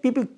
PP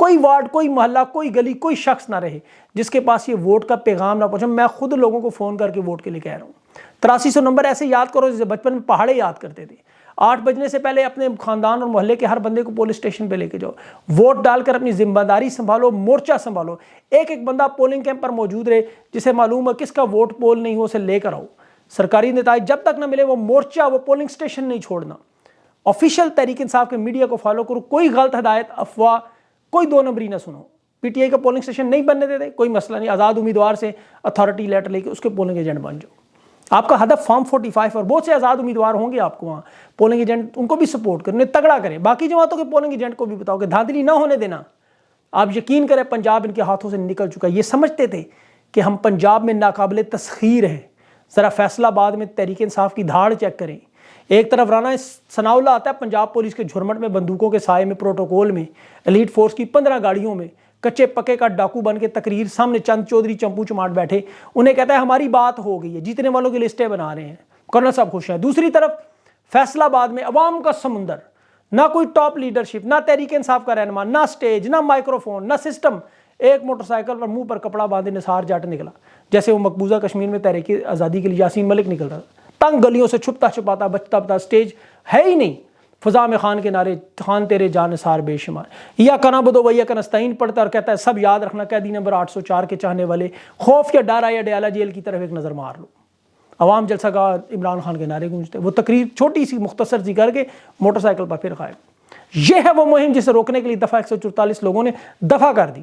کوئی ward, کوئی محلہ، کوئی گلی، کوئی شخص نہ رہے جس کے پاس یہ ووٹ کا پیغام نہ پہنچے۔ میں خود لوگوں کو فون کر کے ووٹ کے لیے کہہ رہا ہوں 8300 نمبر ایسے یاد کرو جیسے بچپن میں پہاڑے یاد کرتے تھے۔ 8 بجنے سے پہلے اپنے خاندان اور محلے کے ہر بندے کو پولیس اسٹیشن پہ لے کے جاؤ، ووٹ ڈال کر اپنی ذمہ داری سنبھالو، مورچہ سنبھالو۔ ایک ایک بندہ پولنگ کیمپ پر موجود رہے، جسے معلوم ہے کس کا ووٹ پول نہیں ہو اسے لے کر آؤ۔ سرکاری نتائج جب تک نہ ملے وہ مورچہ، وہ پولنگ اسٹیشن نہیں چھوڑنا۔ آفیشیل تحریک انصاف کے میڈیا کو فالو کرو، کوئی غلط ہدایت، افواہ، کوئی دو نمبری نہ سنو۔ پی ٹی آئی کا پولنگ اسٹیشن نہیں بننے دیتے، کوئی مسئلہ نہیں، آزاد امیدوار سے اتھارٹی لیٹر لے کے اس کے پولنگ ایجنٹ بن جاؤ۔ آپ کا ہدف فارم 45 اور بہت سے آزاد امیدوار ہوں گے آپ کو وہاں، پولنگ ایجنٹ ان کو بھی سپورٹ کریں، انہیں تگڑا کریں۔ باقی جماعتوں کے پولنگ ایجنٹ کو بھی بتاؤ کہ دھاندلی نہ ہونے دینا۔ آپ یقین کریں پنجاب ان کے ہاتھوں سے نکل چکا ہے۔ یہ سمجھتے تھے کہ ہم پنجاب میں ناقابل تسخیر ہیں۔ ذرا فیصل آباد میں تحریک انصاف کی دھاڑ چیک کریں۔ ایک طرف رانا ثناء اللہ آتا ہے پنجاب پولیس کے جھرمٹ میں، بندوقوں کے سائے میں، پروٹوکول میں، ایلیٹ فورس کی 15 گاڑیوں میں، کچے پکے کا ڈاکو بن کے تقریر سامنے چند چودھری چمپو چماٹ بیٹھے، انہیں کہتا ہے ہماری بات ہو گئی ہے، جیتنے والوں کی لسٹیں بنا رہے ہیں، کرنل صاحب خوش ہیں۔ دوسری طرف فیصل آباد میں عوام کا سمندر، نہ کوئی ٹاپ لیڈرشپ، نہ تحریک انصاف کا رہنما، نہ سٹیج، نہ مائکروفون، نہ سسٹم۔ ایک موٹر سائیکل پر منہ پر کپڑا باندھے نثار جٹ نکلا، جیسے وہ مقبوضہ کشمیر میں تحریک آزادی کے لیے یاسین ملک نکلتا تھا، تنگ گلیوں سے چھپتا چھپاتا بچتا بتا، سٹیج ہے ہی نہیں، فضا میں خان کے نعرے، خان تیرے جان نثار بے شمار، یا کنا بدو ویا کنستین پڑھتا اور کہتا ہے سب یاد رکھنا قیدی نمبر 804 کے چاہنے والے، خوف یا ڈر یا ڈیالہ جیل کی طرف ایک نظر مار لو۔ عوام جلسہ گاہ عمران خان کے نعرے گونجتے، وہ تقریر چھوٹی سی مختصر سی کر کے موٹر سائیکل پر پھر غائب۔ یہ ہے وہ مہم جسے روکنے کے لیے دفعہ 144 لوگوں نے دفع کر دی۔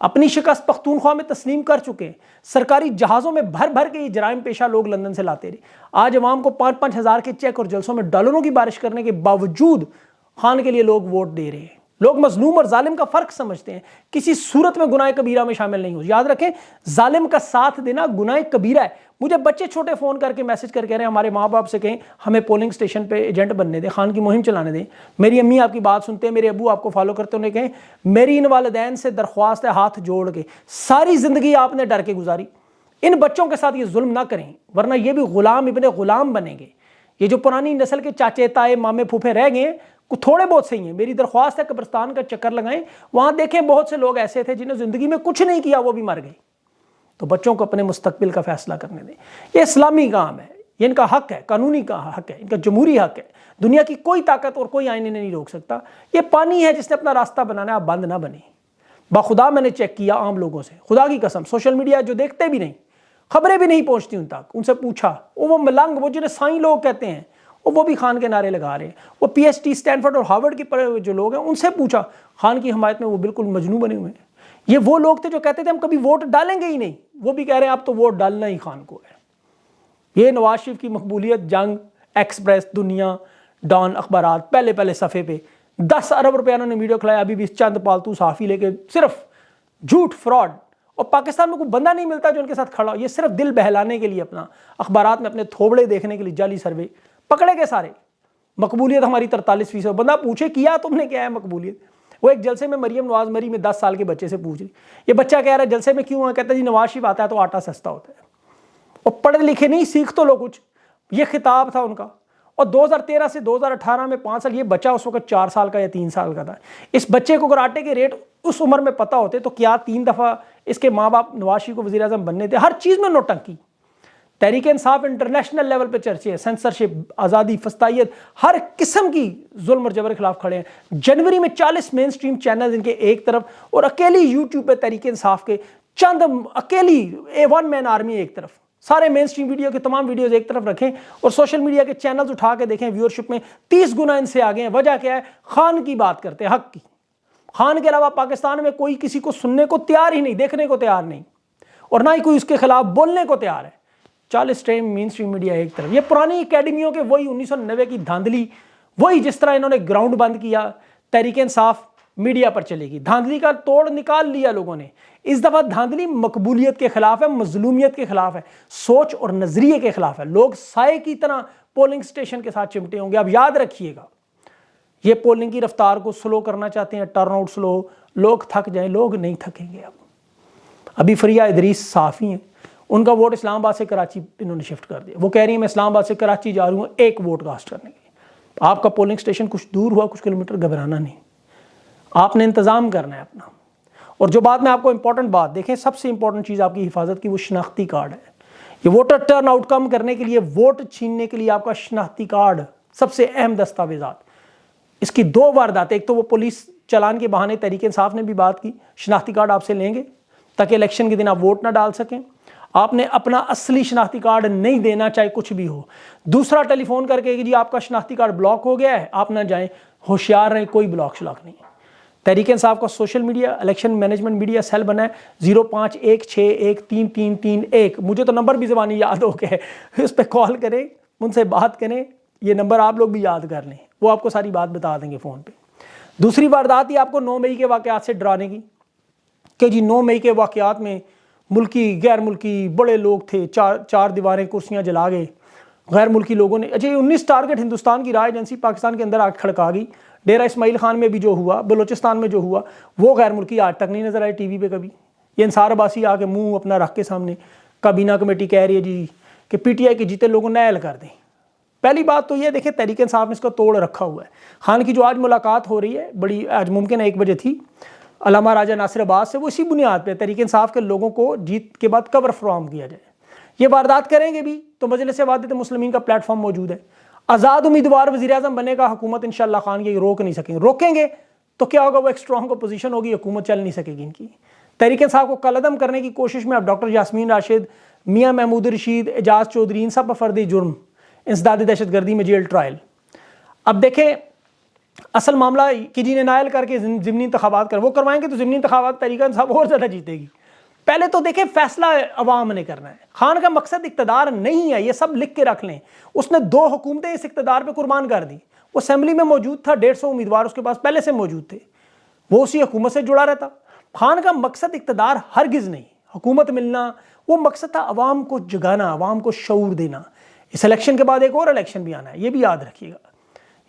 اپنی شکست پختونخوا میں تسلیم کر چکے، سرکاری جہازوں میں بھر بھر کے یہ جرائم پیشہ لوگ لندن سے لاتے رہے۔ آج عوام کو 5-5 ہزار کے چیک اور جلسوں میں ڈالروں کی بارش کرنے کے باوجود خان کے لیے لوگ ووٹ دے رہے ہیں۔ لوگ مظلوم اور ظالم کا فرق سمجھتے ہیں، کسی صورت میں گناہ کبیرہ میں شامل نہیں ہو۔ یاد رکھیں ظالم کا ساتھ دینا گناہ کبیرہ ہے۔ مجھے بچے چھوٹے فون کر کے میسج کر کہہ رہے ہیں ہمارے ماں باپ سے کہیں ہمیں پولنگ سٹیشن پہ ایجنٹ بننے دیں، خان کی مہم چلانے دیں۔ میری امی آپ کی بات سنتے ہیں، میرے ابو آپ کو فالو کرتے، انہیں کہیں میری ان والدین سے درخواست ہے ہاتھ جوڑ کے، ساری زندگی آپ نے ڈر کے گزاری، ان بچوں کے ساتھ یہ ظلم نہ کریں ورنہ یہ بھی غلام ابن غلام بنیں گے۔ یہ جو پرانی نسل کے چاچے تائے مامے پھوپھے رہ گئے ہیں تھوڑے بہت صحیح ہیں، میری درخواست ہے قبرستان کا چکر لگائیں، وہاں دیکھیں بہت سے لوگ ایسے تھے جنہیں زندگی میں کچھ نہیں کیا وہ بھی مر گئے۔ تو بچوں کو اپنے مستقبل کا فیصلہ کرنے دیں۔ یہ اسلامی کام ہے، یہ ان کا حق ہے، قانونی کا حق ہے، ان کا جمہوری حق ہے، دنیا کی کوئی طاقت اور کوئی آئین انہیں نہیں روک سکتا۔ یہ پانی ہے جس نے اپنا راستہ بنانا ہے، آپ بند نہ بنیں۔ باخدا میں نے چیک کیا عام لوگوں سے، خدا کی قسم، سوشل میڈیا جو دیکھتے بھی نہیں، خبریں بھی نہیں پہنچتی ان تک، ان سے پوچھا، وہ ملنگ، وہ جنہیں سائیں لوگ کہتے ہیں، وہ بھی خان کے نعرے لگا رہے ہیں۔ وہ پی ایچ ڈی اسٹینفورڈ اور ہارورڈ کے پڑھے ہوئے جو لوگ ہیں ان سے پوچھا، خان کی حمایت میں وہ بالکل مجنون بنے ہوئے ہیں۔ یہ وہ لوگ تھے جو کہتے تھے ہم کبھی ووٹ ڈالیں گے ہی نہیں، وہ بھی کہہ رہے ہیں اب تو ووٹ ڈالنا ہی خان کو ہے۔ یہ نواز شریف کی مقبولیت جنگ، ایکسپریس، دنیا، ڈان اخبارات، پہلے صفحے پہ 10 ارب روپے انہوں نے ویڈیو کھلایا، ابھی بھی چند پالتو صحافی لے کے صرف جھوٹ، فراڈ، اور پاکستان میں کوئی بندہ نہیں ملتا جو ان کے ساتھ کھڑا ہو۔ یہ صرف دل بہلانے کے لیے، اپنا اخبارات میں اپنے تھوبڑے دیکھنے کے لیے جعلی سروے پکڑے گئے سارے۔ مقبولیت ہماری 43%، بندہ پوچھے کیا تم نے، کیا ہے مقبولیت؟ وہ ایک جلسے میں مریم نواز مری میں 10 سال کے بچے سے پوچھ رہی، یہ بچہ کہہ رہا ہے جلسے میں کیوں ہے؟ کہتا ہے جی نواز شریف آتا ہے تو آٹا سستا ہوتا ہے۔ اور پڑھے لکھے نہیں، سیکھ تو لو کچھ۔ یہ خطاب تھا ان کا، اور 2013 سے 2018 میں 5 سال، یہ بچہ اس وقت 4 سال کا یا 3 سال کا تھا۔ اس بچے کو اگر آٹے کے ریٹ اس عمر میں پتہ ہوتے تو کیا 3 دفعہ اس کے ماں باپ نواز شریف کو وزیر اعظم بننے تھے؟ ہر چیز میں نوٹنکی۔ تحریک انصاف انٹرنیشنل لیول پہ چرچے ہے، سینسرشپ، آزادی، فسطائیت، ہر قسم کی ظلم اور جبر کے خلاف کھڑے ہیں۔ جنوری میں 40 مین سٹریم چینل ان کے ایک طرف، اور اکیلی یوٹیوب پہ تحریک انصاف کے چند اکیلی A1 مین آرمی ایک طرف، سارے مین سٹریم ویڈیو کے تمام ویڈیوز ایک طرف رکھیں اور سوشل میڈیا کے چینلز اٹھا کے دیکھیں، ویورشپ میں 30 گنا ان سے آگے ہیں۔ وجہ کیا ہے؟ خان کی بات کرتے ہیں، حق کی۔ خان کے علاوہ پاکستان میں کوئی کسی کو سننے کو تیار ہی نہیں، دیکھنے کو تیار نہیں، اور نہ ہی کوئی اس کے خلاف بولنے کو تیار ہے۔ 40 ٹائم مین سٹریم میڈیا ایک طرف، یہ پرانی اکیڈمیوں کے وہی 1990 کی دھاندلی، وہی جس طرح انہوں نے گراؤنڈ بند کیا، تحریک انصاف میڈیا پر چلے گی۔ دھاندلی کا توڑ نکال لیا لوگوں نے۔ اس دفعہ دھاندلی مقبولیت کے خلاف ہے، مظلومیت کے خلاف ہے، سوچ اور نظریے کے خلاف ہے۔ لوگ سائے کی طرح پولنگ سٹیشن کے ساتھ چمٹے ہوں گے۔ اب یاد رکھیے گا، یہ پولنگ کی رفتار کو سلو کرنا چاہتے ہیں، ٹرن آؤٹ سلو، لوگ تھک جائیں، لوگ نہیں تھکیں گے۔ ابھی فریا ادریس صحافی ہیں، ان کا ووٹ اسلام آباد سے کراچی انہوں نے شفٹ کر دیا۔ وہ کہہ رہی ہیں میں اسلام آباد سے کراچی جا رہی ہوں ایک ووٹ کاسٹ کرنے کے لیے۔ آپ کا پولنگ سٹیشن کچھ دور ہوا، کچھ کلومیٹر، گھبرانا نہیں۔ آپ نے انتظام کرنا ہے اپنا. اور جو بات میں آپ کو امپورٹنٹ بات دیکھیں، سب سے امپورٹنٹ چیز آپ کی حفاظت کی وہ شناختی کارڈ ہے. یہ ووٹر ٹرن آؤٹ کم کرنے کے لیے، ووٹ چھیننے کے لیے آپ کا شناختی کارڈ سب سے اہم دستاویزات. اس کی 2 واردات، ایک تو وہ پولیس چلان کے بہانے تحریک انصاف نے بھی بات کی، شناختی کارڈ آپ سے لیں گے تاکہ الیکشن کے دن آپ ووٹ نہ ڈال سکیں. آپ نے اپنا اصلی شناختی کارڈ نہیں دینا چاہے کچھ بھی ہو. دوسرا ٹیلی فون کر کے کہ جی آپ کا شناختی کارڈ بلاک ہو گیا ہے، آپ نہ جائیں، ہوشیار رہیں، کوئی بلاک شلاک نہیں. تحریک انصاف کا social media election management media cell بنا ہے 0516133331. مجھے تو نمبر بھی زبانی یاد ہو گیا ہے، اس پہ کال کریں، ان سے بات کریں. یہ نمبر آپ لوگ بھی یاد کر لیں، وہ آپ کو ساری بات بتا دیں گے فون پہ. دوسری واردات ہی آپ کو 9 مئی کے واقعات سے ڈرانے کی کہ جی 9 مئی کے واقعات میں ملکی غیر ملکی بڑے لوگ تھے، چار دیواریں کرسیاں جلا گئے غیر ملکی لوگوں نے. اچھا یہ 19 ٹارگٹ ہندوستان کی رائے ایجنسی پاکستان کے اندر آ کھڑکا گئی. ڈیرہ اسماعیل خان میں بھی جو ہوا، بلوچستان میں جو ہوا، وہ غیر ملکی آج تک نہیں نظر آئے ٹی وی پہ کبھی. یہ انصار عباسی آ کے منہ اپنا رکھ کے سامنے کابینہ کمیٹی کہہ رہی ہے جی کہ پی ٹی آئی کے جیتے لوگوں نیل کر دیں. پہلی بات تو یہ دیکھیں تحریک انصاف نے اس کو توڑ رکھا ہوا ہے. خان کی جو آج ملاقات ہو رہی ہے بڑی آج ممکن ہے 1 بجے تھی علامہ راجہ ناصر عباس سے، وہ اسی بنیاد پہ تحریک انصاف کے لوگوں کو جیت کے بعد کور فراہم کیا جائے. یہ واردات کریں گے بھی تو مجلس وحدت مسلمین کا پلیٹ فارم موجود ہے. آزاد امیدوار وزیر اعظم بنے گا حکومت انشاءاللہ خان کی روک نہیں سکیں. روکیں گے تو کیا ہوگا، وہ ایک اسٹرانگ اپوزیشن ہوگی، حکومت چل نہیں سکے گی ان کی. تحریک انصاف کو کالعدم کرنے کی کوشش میں اب ڈاکٹر یاسمین راشد، میاں محمود رشید، اعجاز چودھری، ان سب پر فرد جرم انسداد دہشت گردی میں جیل ٹرائل. اب دیکھیں اصل معاملہ کہ جی نے نائل کر کے ضمنی انتخابات وہ کروائیں گے تو ضمنی انتخابات تحریک انصاف اور زیادہ جیتے گی. پہلے تو دیکھیں فیصلہ عوام نے کرنا ہے. خان کا مقصد اقتدار نہیں ہے، یہ سب لکھ کے رکھ لیں. اس نے 2 حکومتیں اس اقتدار پہ قربان کر دی. وہ اسمبلی میں موجود تھا، 150 امیدوار اس کے پاس پہلے سے موجود تھے، وہ اسی حکومت سے جڑا رہتا. خان کا مقصد اقتدار ہرگز نہیں، حکومت ملنا، وہ مقصد تھا عوام کو جگانا، عوام کو شعور دینا. اس الیکشن کے بعد ایک اور الیکشن بھی آنا ہے، یہ بھی یاد رکھیے گا.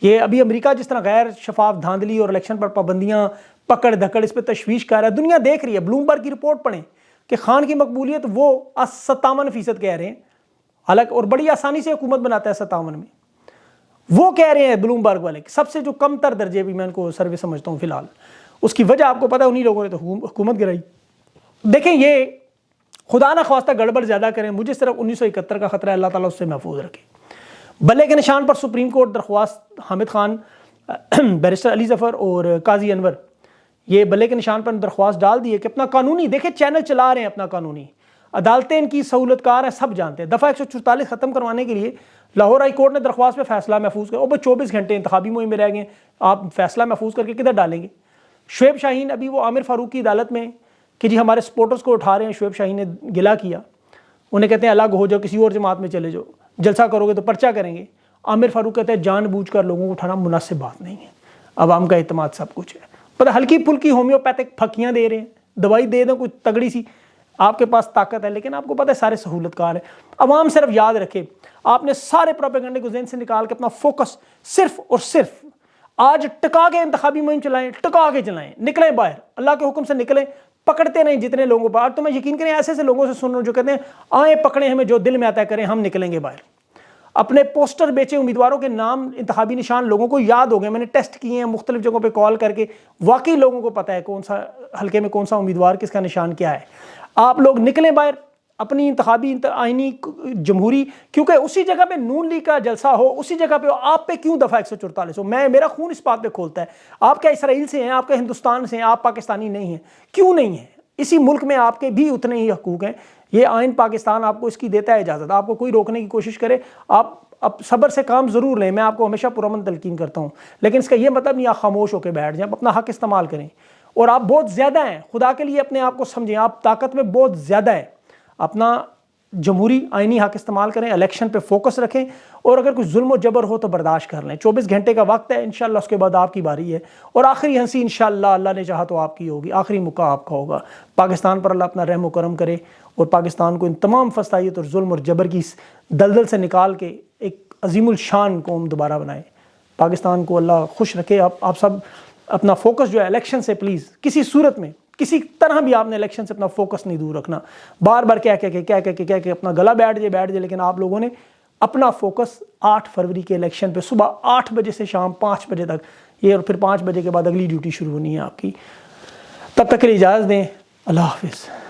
یہ ابھی امریکہ جس طرح غیر شفاف دھاندلی اور الیکشن پر پابندیاں پکڑ دھکڑ اس پہ تشویش کر رہا ہے، دنیا دیکھ رہی ہے. بلومبرگ کی رپورٹ پڑھیں کہ خان کی مقبولیت وہ 57% کہہ رہے ہیں، حالانکہ اور بڑی آسانی سے حکومت بناتا ہے 57 میں. وہ کہہ رہے ہیں بلومبرگ والے سب سے جو کم تر درجے بھی میں ان کو سروے سمجھتا ہوں فی الحال. اس کی وجہ آپ کو پتہ ہے، انہی لوگوں نے تو حکومت گرائی. دیکھیں یہ خدا نہ خواستہ گڑبڑ زیادہ کریں، مجھے صرف 1971 کا خطرہ ہے، اللہ تعالیٰ اس سے محفوظ رکھے. بلے کے نشان پر سپریم کورٹ درخواست حامد خان، بیرسٹر علی ظفر اور قاضی انور، یہ بلے کے نشان پر درخواست ڈال دی ہے کہ اپنا قانونی دیکھیں چینل چلا رہے ہیں، اپنا قانونی عدالتیں ان کی سہولت کار ہیں، سب جانتے ہیں. دفعہ 144 ختم کروانے کے لیے لاہور ہائی کورٹ نے درخواست پہ فیصلہ محفوظ کر، 24 گھنٹے انتخابی مہم میں رہ گئے، آپ فیصلہ محفوظ کر کے کدھر ڈالیں گے؟ شعیب شاہین ابھی وہ عامر فاروق کی عدالت میں کہ جی ہمارے سپورٹرز کو اٹھا رہے ہیں. شعیب شاہین نے گلہ کیا، انہیں کہتے ہیں الگ ہو جاؤ، کسی اور جماعت میں چلے جاؤ، جلسہ کرو گے تو پرچہ کریں گے. عامر فاروق کہتے ہیں جان بوجھ کر لوگوں کو اٹھانا مناسب بات نہیں ہے، عوام کا اعتماد سب کچھ ہے. پتہ ہلکی پھلکی ہومیوپیتھک پھکیاں دے رہے ہیں، دوائی دے دیں کوئی تگڑی سی، آپ کے پاس طاقت ہے، لیکن آپ کو پتہ ہے سارے سہولت کار ہیں. عوام صرف یاد رکھے، آپ نے سارے پروپیگنڈے کو ذہن سے نکال کے اپنا فوکس صرف اور صرف آج ٹکا کے انتخابی مہم چلائیں، ٹکا کے چلائیں، نکلیں باہر، اللہ کے حکم سے نکلیں، پکڑتے نہیں جتنے لوگوں پر. تو میں یقین کریں ایسے لوگوں سے سن رہا ہوں جو کہتے ہیں آئیں پکڑیں ہمیں، جو دل میں آتا ہے کریں، ہم نکلیں گے باہر. اپنے پوسٹر بیچے امیدواروں کے نام، انتخابی نشان لوگوں کو یاد ہو گئے، میں نے ٹیسٹ کیے ہیں مختلف جگہوں پہ کال کر کے، واقعی لوگوں کو پتہ ہے کون سا حلقے میں کون سا امیدوار کس کا نشان کیا ہے. آپ لوگ نکلیں باہر اپنی انتخابی آئینی جمہوری، کیونکہ اسی جگہ پہ نون لیگ کا جلسہ ہو، اسی جگہ پہ آپ پہ کیوں دفعہ 144 ہو؟ میرا خون اس بات پہ کھولتا ہے. آپ کیا اسرائیل سے ہیں، آپ کا ہندوستان سے ہیں، آپ پاکستانی نہیں ہیں؟ کیوں نہیں ہیں؟ اسی ملک میں آپ کے بھی اتنے ہی حقوق ہیں. یہ آئین پاکستان آپ کو اس کی دیتا ہے اجازت. آپ کو کوئی روکنے کی کوشش کرے، آپ اب صبر سے کام ضرور لیں، میں آپ کو ہمیشہ پرامن تلقین کرتا ہوں، لیکن اس کا یہ مطلب نہیں آپ خاموش ہو کے بیٹھ جائیں، اپنا حق استعمال کریں. اور آپ بہت زیادہ ہیں، خدا کے لیے اپنے آپ کو سمجھیں، آپ طاقت میں بہت زیادہ ہیں. اپنا جمہوری آئینی حق استعمال کریں، الیکشن پہ فوکس رکھیں، اور اگر کوئی ظلم و جبر ہو تو برداشت کر لیں. 24 گھنٹے کا وقت ہے، انشاءاللہ اس کے بعد آپ کی باری ہے، اور آخری ہنسی انشاءاللہ اللہ نے چاہا تو آپ کی ہوگی، آخری موقع آپ کا ہوگا. پاکستان پر اللہ اپنا رحم و کرم کرے، اور پاکستان کو ان تمام فسادیت اور ظلم اور جبر کی دلدل سے نکال کے ایک عظیم الشان قوم دوبارہ بنائے. پاکستان کو اللہ خوش رکھے. آپ سب اپنا فوکس جو ہے الیکشن سے پلیز کسی صورت میں کسی طرح بھی آپ نے الیکشن سے اپنا فوکس نہیں دور رکھنا. بار بار کہہ کے اپنا گلا بیٹھ جائے، لیکن آپ لوگوں نے اپنا فوکس 8 فروری کے الیکشن پہ صبح 8 بجے سے شام 5 بجے تک یہ اور پھر 5 بجے کے بعد اگلی ڈیوٹی شروع ہونی ہے آپ کی. تب تک کے لیے اجازت دیں. اللہ حافظ.